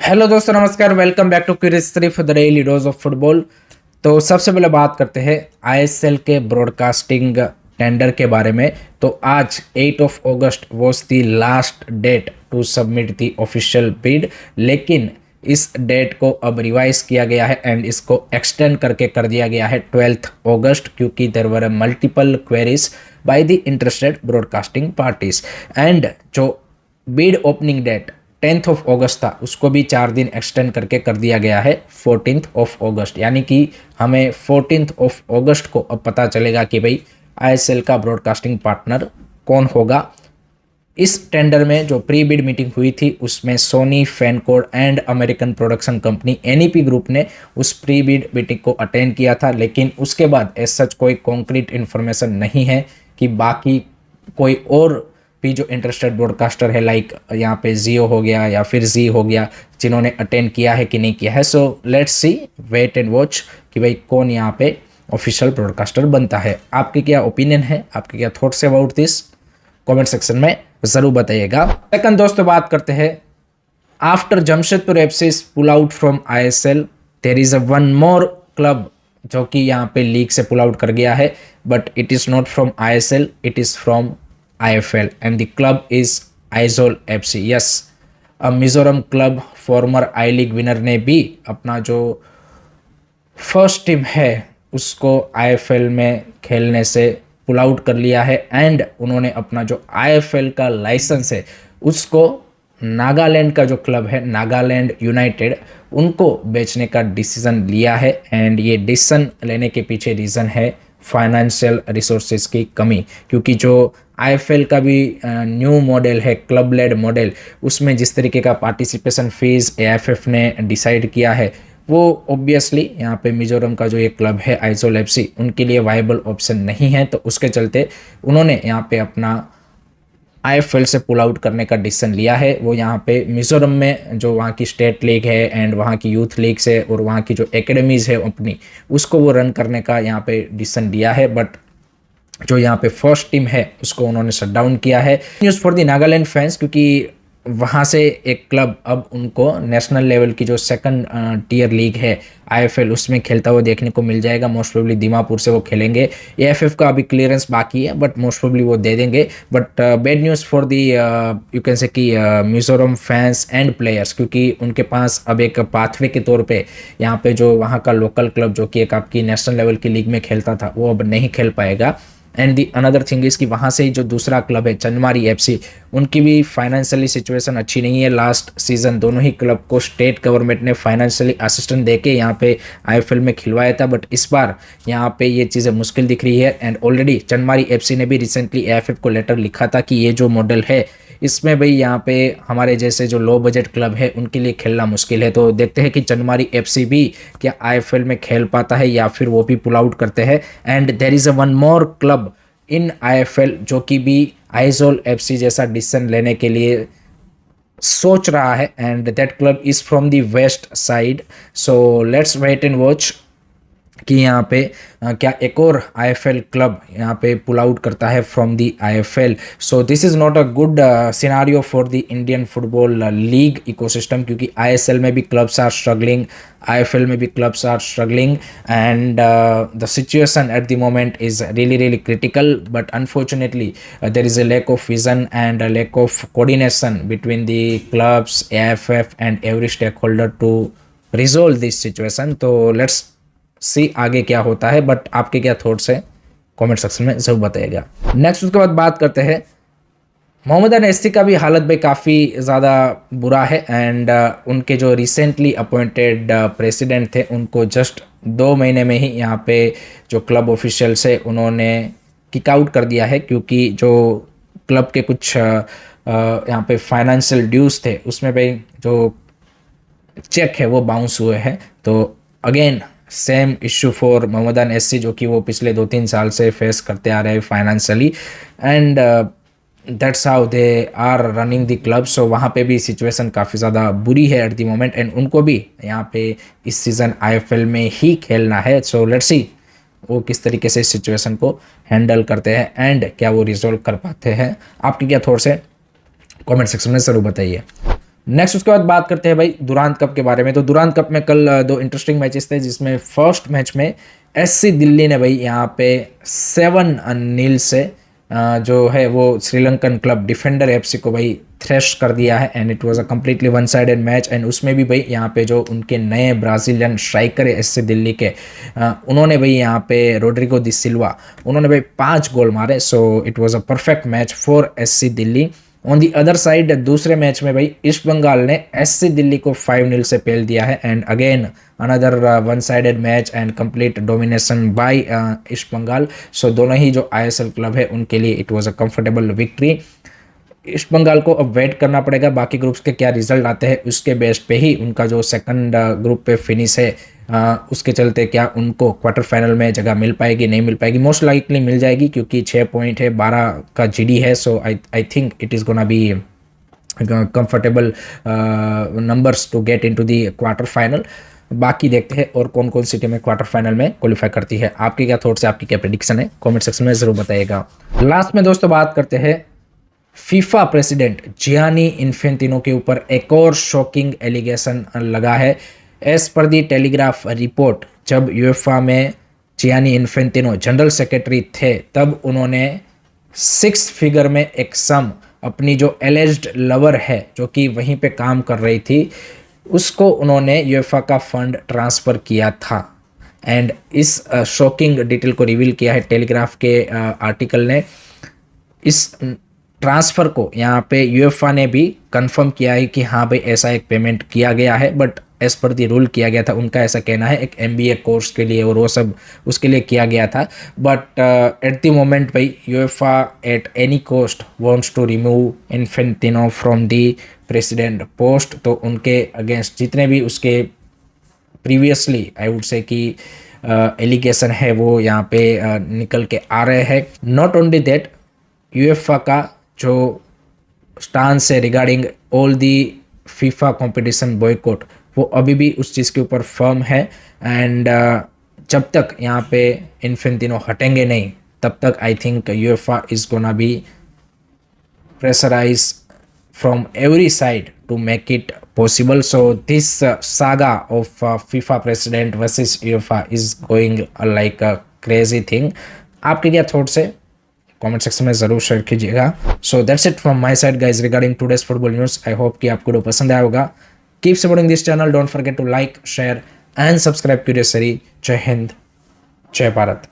Hello दोस्तों, नमस्कार। Welcome back to Curious for the daily dose of football. तो सबसे पहले बात करते हैं आईएसएल के ब्रॉडकास्टिंग टेंडर के बारे में। तो आज 8 of August was the last date to submit the official bid, लेकिन इस डेट को अब रिवाइज किया गया है एंड इसको एक्सटेंड करके कर दिया गया है 12 अगस्त, क्योंकि there were multiple queries by the interested broadcasting parties. And जो bid opening date 10th of August था, उसको भी 4 दिन एक्सटेंड करके कर दिया गया है 14th ऑफ अगस्त। यानी कि हमें 14th ऑफ अगस्त को अब पता चलेगा कि भाई आईएसएल का ब्रॉडकास्टिंग पार्टनर कौन होगा। इस टेंडर में जो प्री बिड मीटिंग हुई थी उसमें Sony, FanCode and American production company NEP group ने उस प्री बिड मीटिंग को अटेंड किया था, लेकिन उसके बाद एज सच कोई कॉन्क्रीट इन्फॉर्मेशन नहीं है कि बाकी कोई और भी जो इंटरेस्टेड ब्रॉडकास्टर है, लाइक यहाँ पे जियो हो गया या फिर जी हो गया, जिन्होंने अटेंड किया है कि नहीं किया है। So let's see, wait and watch कि भाई कौन यहाँ पे ऑफिशियल ब्रॉडकास्टर बनता है। आपके क्या ओपिनियन है, आपके क्या thoughts about this, comment section में जरूर बताइएगा। सेकंड दोस्तों, बात करते हैं after Jamshedpur FC pull out from ISL, there is a one more club जो कि यहाँ पे लीग से पुल आउट कर गया है, but it is not from ISL, it is from IFL and the club is Aizawl FC। Yes, Mizoram club farmer I league winner ने भी अपना जो फर्स्ट टीम है उसको IFL में खेलने से पुल आउट कर लिया है एंड उन्होंने अपना जो IFL का लाइसेंस है उसको नागालैंड का जो क्लब है नागालैंड यूनाइटेड, उनको बेचने का डिसीजन लिया है। एंड ये डिसीजन लेने के पीछे रीज़न है फाइनेंशियल रिसोर्सेज की कमी, क्योंकि जो आईएफएल का भी न्यू मॉडल है, क्लब लेड मॉडल, उसमें जिस तरीके का पार्टिसिपेशन फीस एएफएफ ने डिसाइड किया है वो ऑब्वियसली यहाँ पे मिजोरम का जो ये क्लब है आइजोल एफसी, उनके लिए वायबल ऑप्शन नहीं है। तो उसके चलते उन्होंने यहाँ पे अपना आईएफएल से पुल आउट करने का डिसीजन लिया है। वो यहाँ पे मिजोरम में जो वहाँ की स्टेट लीग है एंड वहाँ की यूथ लीग से और वहाँ की जो एकेडमीज़ है अपनी, उसको वो रन करने का यहाँ पे डिसीजन लिया है। बट जो यहाँ पे फर्स्ट टीम है उसको उन्होंने शट डाउन किया है। News for the Nagaland fans, क्योंकि वहाँ से एक क्लब अब उनको नेशनल लेवल की जो सेकंड टियर लीग है आईएफएल, उसमें खेलता हुआ देखने को मिल जाएगा। मोस्ट प्रोबेबली दीमापुर से वो खेलेंगे। एएफएफ का अभी क्लियरेंस बाकी है बट मोस्ट प्रोबेबली वो दे देंगे। But bad news for the you can say कि मिजोरम फैंस एंड प्लेयर्स, क्योंकि उनके पास अब एक पाथवे के तौर पे यहाँ पे जो वहाँ का लोकल क्लब जो कि एक आपकी नेशनल लेवल की लीग में खेलता था वो अब नहीं खेल पाएगा। And the another thing is कि वहाँ से ही जो दूसरा क्लब है चनमारी एफसी, उनकी भी फाइनेंशियली सिचुएशन अच्छी नहीं है। लास्ट सीजन दोनों ही क्लब को स्टेट गवर्नमेंट ने फाइनेंशियली असिस्टेंट देके यहाँ पे आईएफएल में खिलवाया था, बट इस बार यहाँ पे ये चीज़ें मुश्किल दिख रही है। एंड ऑलरेडी चनमारी एफसी ने भी रिसेंटली एएफएफ को लेटर लिखा था कि ये जो मॉडल है इसमें भाई यहाँ पे हमारे जैसे जो लो बजट क्लब है उनके लिए खेलना मुश्किल है। तो देखते हैं कि चनमारी एफसी भी क्या आईएफएल में खेल पाता है या फिर वो भी पुल आउट करते हैं। And there is a one more club in IFL जो कि भी आइजोल एफसी जैसा डिसीजन लेने के लिए सोच रहा है, and that club is from the west side. So let's wait and watch कि यहाँ पे क्या एक और आईएफएल क्लब यहाँ पे पुल आउट करता है from the IFL. So this is not a good scenario for the Indian football league ecosystem, क्योंकि आईएसएल में भी क्लब्स आर स्ट्रगलिंग, आईएफएल में भी clubs are struggling, and the situation at the moment is really critical. But unfortunately there is a lack of vision and a lack of coordination between the clubs, AFF and every stakeholder to resolve this situation. तो let's सी आगे क्या होता है। But आपके क्या thoughts हैं comment section में जरूर बताइएगा। नेक्स्ट उसके बाद बात करते हैं मोहम्मद एनएससी का भी हालत भाई काफ़ी ज़्यादा बुरा है। एंड उनके जो रिसेंटली अपॉइंटेड प्रेसिडेंट थे उनको जस्ट 2 महीने में ही यहाँ पे जो क्लब ऑफिशियल्स है उन्होंने किक आउट कर दिया है, क्योंकि जो क्लब के कुछ यहाँ पे फाइनेंशियल ड्यूज थे उसमें भाई जो चेक है वो बाउंस हुए हैं। तो again same issue for Mohammedan SC जो कि वो पिछले 2-3 साल से फेस करते आ रहे हैं financially, and that's how they are running the club. So वहाँ पे भी सिचुएशन काफ़ी ज़्यादा बुरी है एट द मोमेंट, एंड उनको भी यहाँ पे इस सीज़न आईएफएल में ही खेलना है। सो लेट्स सी वो किस तरीके से इस सिचुएशन को हैंडल करते हैं एंड क्या वो रिजोल्व कर पाते हैं। आपके क्या थॉट्स है कमेंट सेक्शन में ज़रूर बताइए। नेक्स्ट उसके बाद बात करते हैं भाई दुरांत कप के बारे में। तो दुरांत कप में कल दो इंटरेस्टिंग मैचेस थे, जिसमें फर्स्ट मैच में एससी दिल्ली ने भाई यहाँ पे 7-0 से जो है वो श्रीलंकन क्लब डिफेंडर एफसी को भाई थ्रेश कर दिया है, and it was a completely one sided match. And उसमें भी भाई यहाँ पे जो उनके नए ब्राज़ीलियन स्ट्राइकर है एससी दिल्ली के, उन्होंने भाई यहाँ पे रोड्रिगो दी सिल्वा, उन्होंने भाई 5 गोल मारे। So it was a perfect match for SC Delhi. On the other side दूसरे मैच में भाई ईस्ट बंगाल ने एससी दिल्ली को 5-0 से पेल दिया है, and again another one sided match and complete domination by East Bengal. So दोनों ही जो आईएसएल क्लब है उनके लिए it was a comfortable victory. East Bengal को अब वेट करना पड़ेगा बाकी ग्रुप्स के क्या रिजल्ट आते हैं, उसके बेस पे ही उनका जो सेकंड ग्रुप पे फिनिश है उसके चलते क्या उनको क्वार्टर फाइनल में जगह मिल पाएगी नहीं मिल पाएगी। मोस्ट लाइकली मिल जाएगी क्योंकि 6 पॉइंट है, 12 का जीडी है। So I think it is gonna be comfortable numbers to get into the quarter final. बाकी देखते हैं और कौन कौन सी टीमें क्वार्टर फाइनल में क्वालिफाई करती है। आपके क्या थॉट्स है, आपकी क्या प्रेडिक्शन है, कमेंट सेक्शन में जरूर बताइएगा। लास्ट में दोस्तों बात करते हैं फीफा प्रेसिडेंट जियानी इन्फेंटिनो के ऊपर एक और शॉकिंग एलिगेशन लगा है। एज पर दी टेलीग्राफ रिपोर्ट, जब यूएफए में जियानी इन्फेंटिनो जनरल सेक्रेटरी थे तब उन्होंने 6 फिगर में एक सम अपनी जो एलेज्ड लवर है जो कि वहीं पे काम कर रही थी उसको उन्होंने यूएफए का फंड ट्रांसफ़र किया था। एंड इस शॉकिंग डिटेल को रिवील किया है टेलीग्राफ के आर्टिकल ने। इस ट्रांसफ़र को यहाँ पे यूएफए ने भी कंफर्म किया है कि हाँ भाई ऐसा एक पेमेंट किया गया है, but as per the rule किया गया था। उनका ऐसा कहना है एक एमबीए कोर्स के लिए और वो सब उसके लिए किया गया था। बट एट द मोमेंट भाई UEFA at any cost wants to remove Infantino from the president post. तो उनके अगेंस्ट जितने भी उसके प्रीवियसली आई वुड से कि एलिगेशन है वो यहाँ पे निकल के आ रहे हैं। नॉट ओनली दैट, यूएफए का जो स्टांस है regarding all the FIFA competition boycott वो अभी भी उस चीज़ के ऊपर फर्म है। एंड जब तक यहाँ पे इन्फेंटिनो हटेंगे नहीं तब तक I think UEFA is gonna be pressurise from every side to make it possible. So this saga of FIFA president versus UEFA is going like a crazy thing. आपके क्या थॉट्स है कमेंट सेक्शन में ज़रूर share कीजिएगा। So that's it from my side guys regarding today's football news. I hope कि आपको पसंद आया होगा। Keep supporting this channel, don't forget to like share and subscribe Curious सरी। जय हिंद, जय भारत।